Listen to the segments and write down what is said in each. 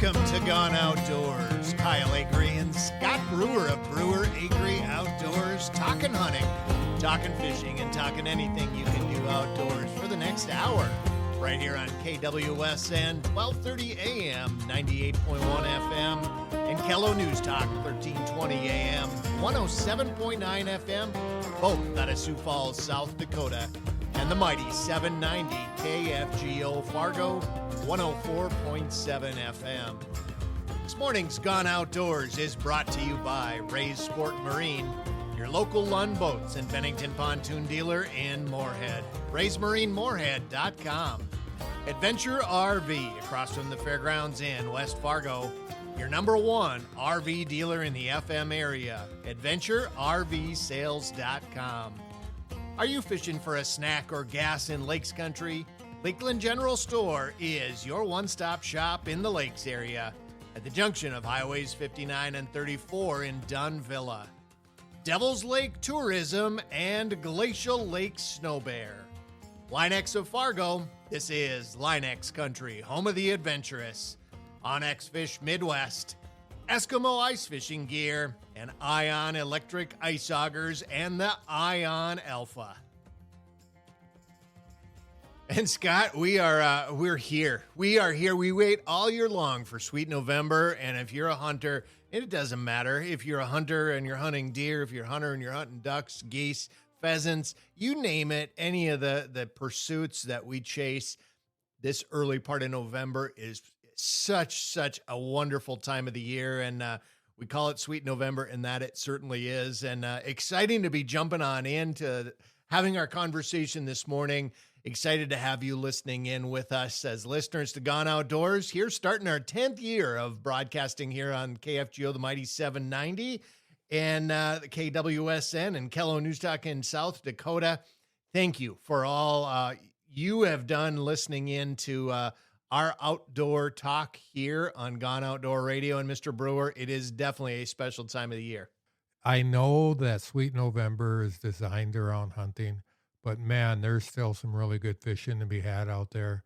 Welcome to Gone Outdoors. Kyle Agre and Scott Brewer of Brewer Agre Outdoors, talking hunting, talking fishing, and talking anything you can do outdoors for the next hour. Right here on KWSN, 1230 AM, 98.1 FM, and Kello News Talk, 1320 AM, 107.9 FM, both out of Sioux Falls, South Dakota, and the mighty 790 KFGO Fargo, 104.7 FM. This morning's Gone Outdoors is brought to you by Ray's Sport Marine, your local Lund Boats and Bennington Pontoon dealer in Moorhead. RaysMarineMoorhead.com. Adventure RV across from the Fairgrounds in West Fargo, your number one RV dealer in the FM area. AdventureRVSales.com. Are you fishing for a snack or gas in Lakes Country? Lakeland General Store is your one-stop shop in the Lakes area at the junction of Highways 59 and 34 in Dunvilla. Devil's Lake Tourism and Glacial Lake Snow Bear. Linex of Fargo, this is Linex Country, home of the adventurous. Onyx Fish Midwest, Eskimo Ice Fishing Gear, and Ion Electric Ice Augers, and the Ion Alpha. And Scott, we're here. We are here. We wait all year long for sweet November. And if you're a hunter, it doesn't matter if you're a hunter and you're hunting deer, if you're a hunter and you're hunting ducks, geese, pheasants, you name it, any of the pursuits that we chase, this early part of November is such a wonderful time of the year. And we call it Sweet November, and that it certainly is. And exciting to be jumping on into having our conversation this morning. Excited to have you listening in with us as listeners to Gone Outdoors. Here, starting our 10th year of broadcasting here on KFGO, the mighty 790, and the KWSN and Kello News Talk in South Dakota. Thank you for all you have done listening in to our outdoor talk here on Gone Outdoor Radio. And Mr. Brewer, it is definitely a special time of the year. I know that Sweet November is designed around hunting, but man, there's still some really good fishing to be had out there.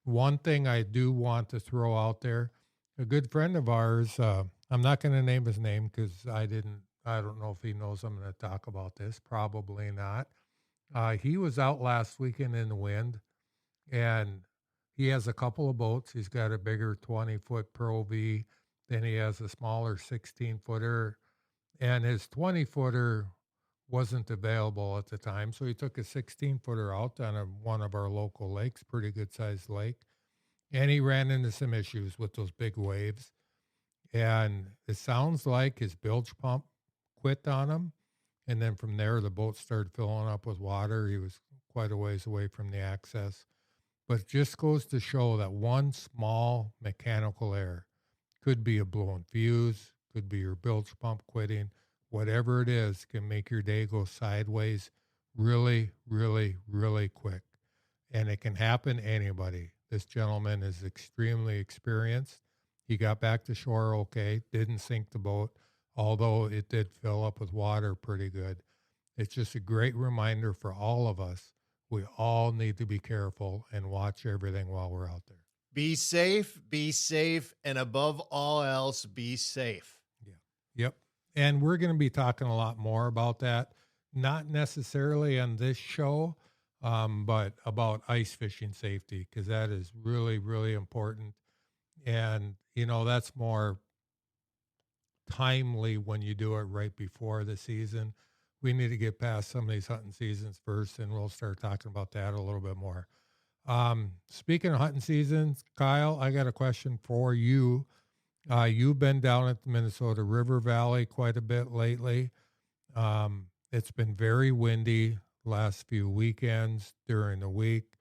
One thing I do want to throw out there, a good friend of ours, I'm not going to name his name because I don't know if he knows I'm going to talk about this. Probably not. He was out last weekend in the wind, and he has a couple of boats. He's got a bigger 20-foot Pro V, then he has a smaller 16-footer, and his 20-footer wasn't available at the time, so he took a 16-footer out on one of our local lakes, pretty good-sized lake, and he ran into some issues with those big waves, and it sounds like his bilge pump quit on him, and then from there, the boat started filling up with water. He was quite a ways away from the access, but it just goes to show that one small mechanical error could be a blown fuse, could be your bilge pump quitting. Whatever it is can make your day go sideways really, really, really quick. And it can happen to anybody. This gentleman is extremely experienced. He got back to shore okay, didn't sink the boat, although it did fill up with water pretty good. It's just a great reminder for all of us. We all need to be careful and watch everything while we're out there. Be safe, and above all else, be safe. Yeah. Yep. And we're going to be talking a lot more about that, not necessarily on this show, but about ice fishing safety, because that is really, really important. And, that's more timely when you do it right before the season. We need to get past some of these hunting seasons first, and we'll start talking about that a little bit more. Speaking of hunting seasons, Kyle, I got a question for you. You've been down at the Minnesota River Valley quite a bit lately. It's been very windy last few weekends during the week,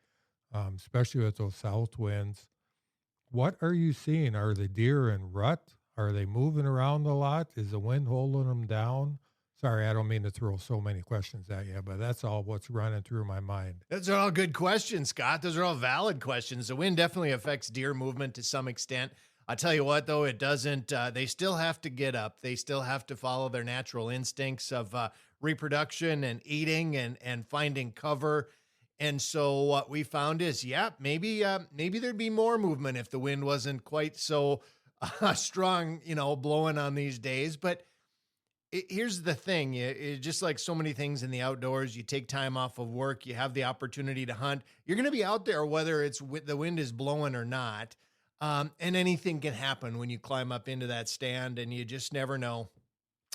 especially with those south winds. What are you seeing? Are the deer in rut? Are they moving around a lot? Is the wind holding them down? Sorry, I don't mean to throw so many questions at you, but that's all what's running through my mind. Those are all good questions, Scott. Those are all valid questions. The wind definitely affects deer movement to some extent. I'll tell you what, though, it doesn't. They still have to get up. They still have to follow their natural instincts of reproduction and eating and finding cover. And so what we found is, maybe there'd be more movement if the wind wasn't quite so strong, blowing on these days. But here's the thing. Just like so many things in the outdoors, you take time off of work, you have the opportunity to hunt. You're going to be out there, whether the wind is blowing or not. And anything can happen when you climb up into that stand, and you just never know.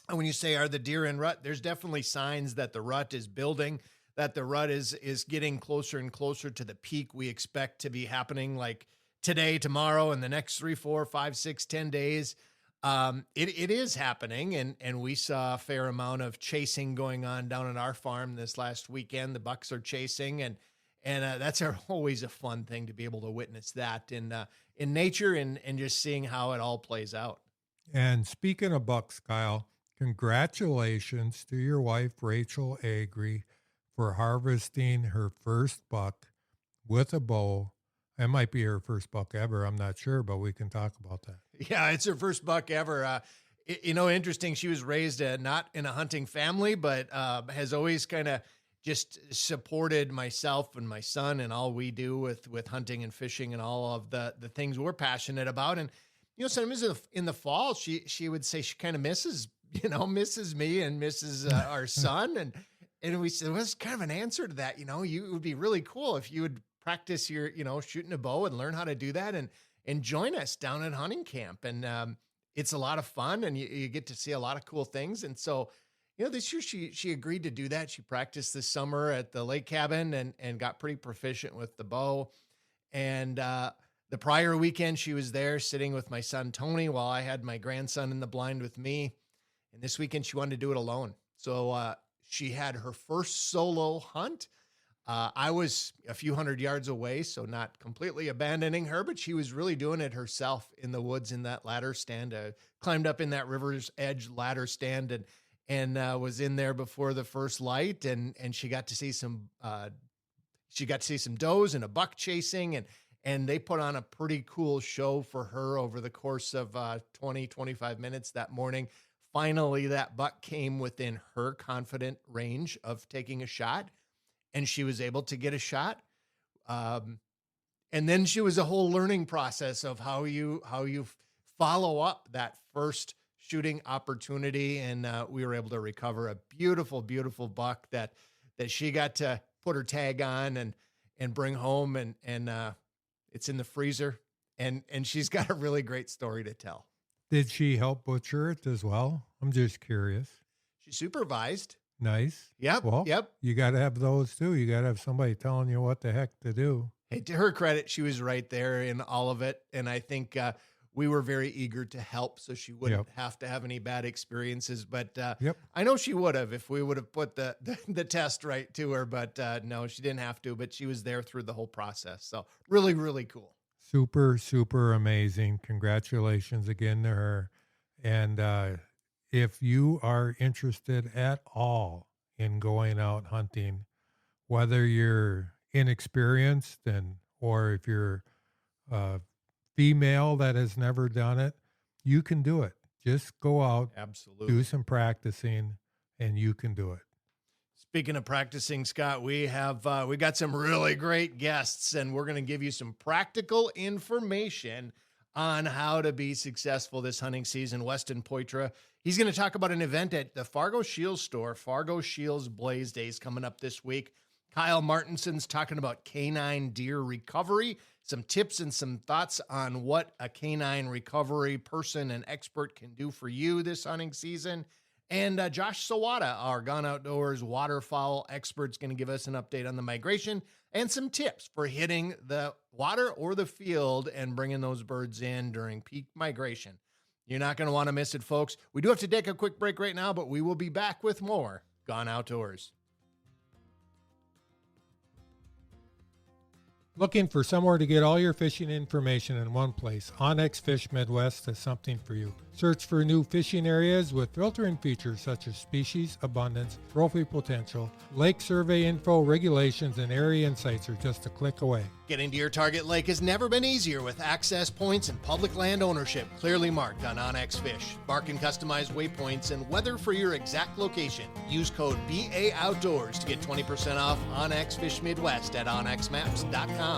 And when you say, are the deer in rut, there's definitely signs that the rut is building, that the rut is getting closer and closer to the peak we expect to be happening, like today, tomorrow, and the next 3, 4, 5, 6, 10 days. It is happening. And we saw a fair amount of chasing going on down at our farm this last weekend. The bucks are chasing, and that's always a fun thing to be able to witness that in nature, and just seeing how it all plays out. And speaking of bucks, Kyle, congratulations to your wife, Rachel Agre, for harvesting her first buck with a bow. It might be her first buck ever. I'm not sure, but we can talk about that. Yeah, it's her first buck ever. Interesting. She was raised not in a hunting family, but has always kind of just supported myself and my son and all we do with hunting and fishing and all of the things we're passionate about. And, sometimes in the fall, she would say she kind of misses me and misses our son. And we said, well, it's kind of an answer to that. It would be really cool if you would practice your, shooting a bow and learn how to do that, and join us down at hunting camp. And it's a lot of fun, and you get to see a lot of cool things. And so, this year she agreed to do that. She practiced this summer at the lake cabin and got pretty proficient with the bow. And the prior weekend, she was there sitting with my son, Tony, while I had my grandson in the blind with me. And this weekend, she wanted to do it alone. So she had her first solo hunt. I was a few hundred yards away, so not completely abandoning her, but she was really doing it herself in the woods in that ladder stand. Climbed up in that river's edge ladder stand and was in there before the first light, and she got to see some does and a buck chasing, and they put on a pretty cool show for her over the course of 25 minutes that morning. Finally, that buck came within her confident range of taking a shot, and she was able to get a shot. And then she was a whole learning process of how you follow up that first shooting opportunity. And we were able to recover a beautiful, beautiful buck that she got to put her tag on and bring home. And it's in the freezer, and she's got a really great story to tell. Did she help butcher it as well? I'm just curious. She supervised. Nice. Yep. Well, yep. You got to have those too. You got to have somebody telling you what the heck to do. Hey, to her credit, she was right there in all of it. And I think we were very eager to help, so she wouldn't have to have any bad experiences. But I know she would have if we would have put the test right to her. But no, she didn't have to. But she was there through the whole process. So really, really cool. Super, super amazing. Congratulations again to her. And if you are interested at all in going out hunting, whether you're inexperienced or if you're a female that has never done it, you can do it. Just go out, absolutely, do some practicing, and you can do it. Speaking of practicing, Scott, we got some really great guests, and we're going to give you some practical information on how to be successful this hunting season. Weston Poitra, he's going to talk about an event at the Fargo Shields store, Fargo Shields Blaze Days, coming up this week. Kyle Martinson's talking about canine deer recovery, some tips and some thoughts on what a canine recovery person and expert can do for you this hunting season. And Josh Sawada, our Gone Outdoors waterfowl expert, is going to give us an update on the migration and some tips for hitting the water or the field and bringing those birds in during peak migration. You're not going to want to miss it, folks. We do have to take a quick break right now, but we will be back with more Gone Outdoors. Looking for somewhere to get all your fishing information in one place? Onyx Fish Midwest has something for you. Search for new fishing areas with filtering features such as species abundance, trophy potential, lake survey info, regulations, and area insights are just a click away. Getting to your target lake has never been easier with access points and public land ownership clearly marked on Onyx Fish. Mark and customize waypoints and weather for your exact location. Use code BA Outdoors to get 20% off Onyx Fish Midwest at onyxmaps.com.